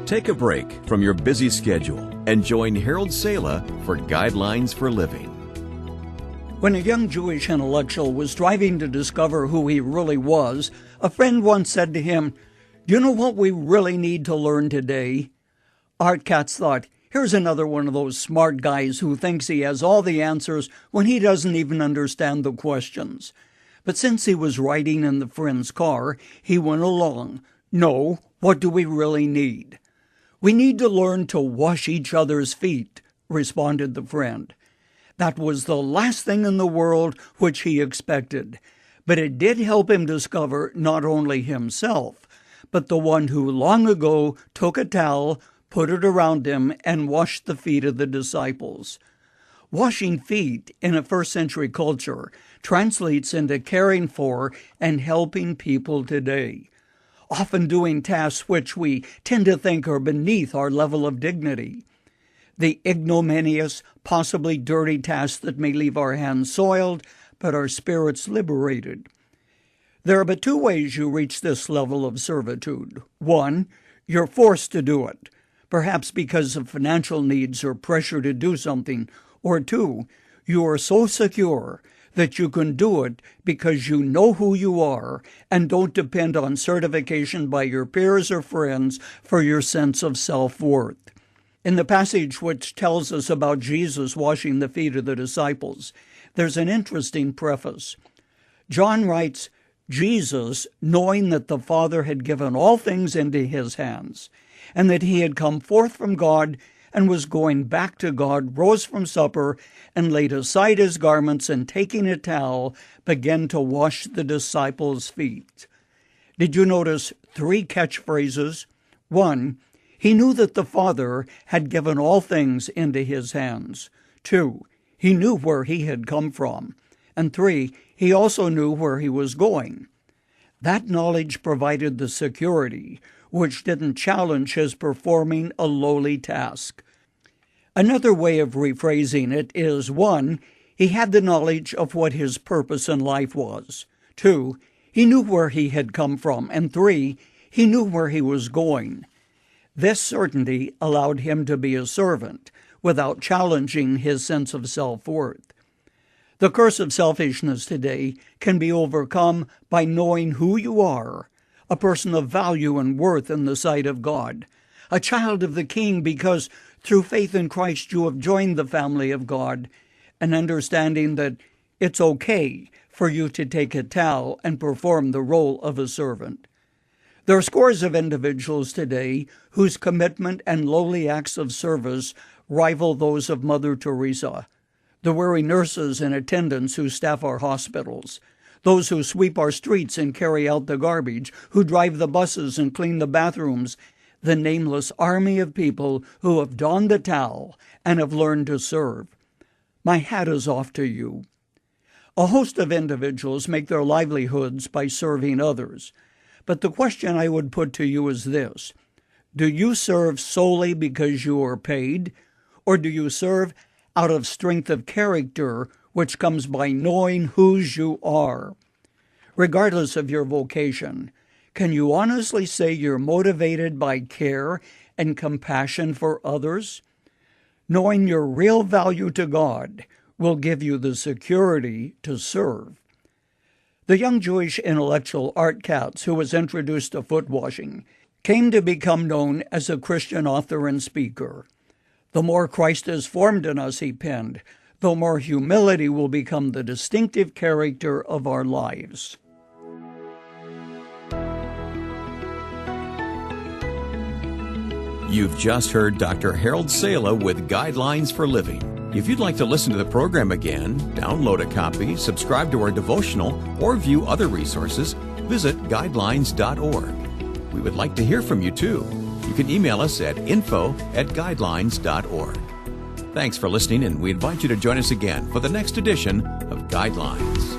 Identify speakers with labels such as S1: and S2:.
S1: Take a break from your busy schedule and join Harold Sala for Guidelines for Living.
S2: When a young Jewish intellectual was striving to discover who he really was, a friend once said to him, "Do you know what we really need to learn today?" Katz thought, here's another one of those smart guys who thinks he has all the answers when he doesn't even understand the questions. But since he was riding in the friend's car, he went along. No, what do we really need? "We need to learn to wash each other's feet," responded the friend. That was the last thing in the world which he expected, but it did help him discover not only himself, but the one who long ago took a towel, put it around him, and washed the feet of the disciples. Washing feet in a first-century culture translates into caring for and helping people today, often doing tasks which we tend to think are beneath our level of dignity. The ignominious, possibly dirty tasks that may leave our hands soiled, but our spirits liberated. There are but two ways you reach this level of servitude. One, you're forced to do it, perhaps because of financial needs or pressure to do something. Or two, you are so secure that you can do it because you know who you are and don't depend on certification by your peers or friends for your sense of self-worth. In the passage which tells us about Jesus washing the feet of the disciples, there's an interesting preface. John writes, Jesus, knowing that the Father had given all things into his hands, and that he had come forth from God and was going back to God, rose from supper and laid aside his garments, and taking a towel, began to wash the disciples' feet. Did you notice three catchphrases? One, he knew that the Father had given all things into his hands. Two, he knew where he had come from. And three, he also knew where he was going. That knowledge provided the security which didn't challenge his performing a lowly task. Another way of rephrasing it is, one, he had the knowledge of what his purpose in life was. Two, he knew where he had come from. And three, he knew where he was going. This certainty allowed him to be a servant without challenging his sense of self-worth. The curse of selfishness today can be overcome by knowing who you are, a person of value and worth in the sight of God, a child of the King because through faith in Christ you have joined the family of God, and understanding that it's okay for you to take a towel and perform the role of a servant. There are scores of individuals today whose commitment and lowly acts of service rival those of Mother Teresa, the weary nurses and attendants who staff our hospitals, those who sweep our streets and carry out the garbage, who drive the buses and clean the bathrooms, the nameless army of people who have donned the towel and have learned to serve. My hat is off to you. A host of individuals make their livelihoods by serving others. But the question I would put to you is this: do you serve solely because you are paid, or do you serve out of strength of character, which comes by knowing whose you are? Regardless of your vocation, can you honestly say you're motivated by care and compassion for others? Knowing your real value to God will give you the security to serve. The young Jewish intellectual Katz, who was introduced to foot washing, came to become known as a Christian author and speaker. The more Christ is formed in us, he penned, the more humility will become the distinctive character of our lives.
S1: You've just heard Dr. Harold Sala with Guidelines for Living. If you'd like to listen to the program again, download a copy, subscribe to our devotional, or view other resources, visit guidelines.org. We would like to hear from you too. You can email us at info@guidelines.org. Thanks for listening, and we invite you to join us again for the next edition of Guidelines.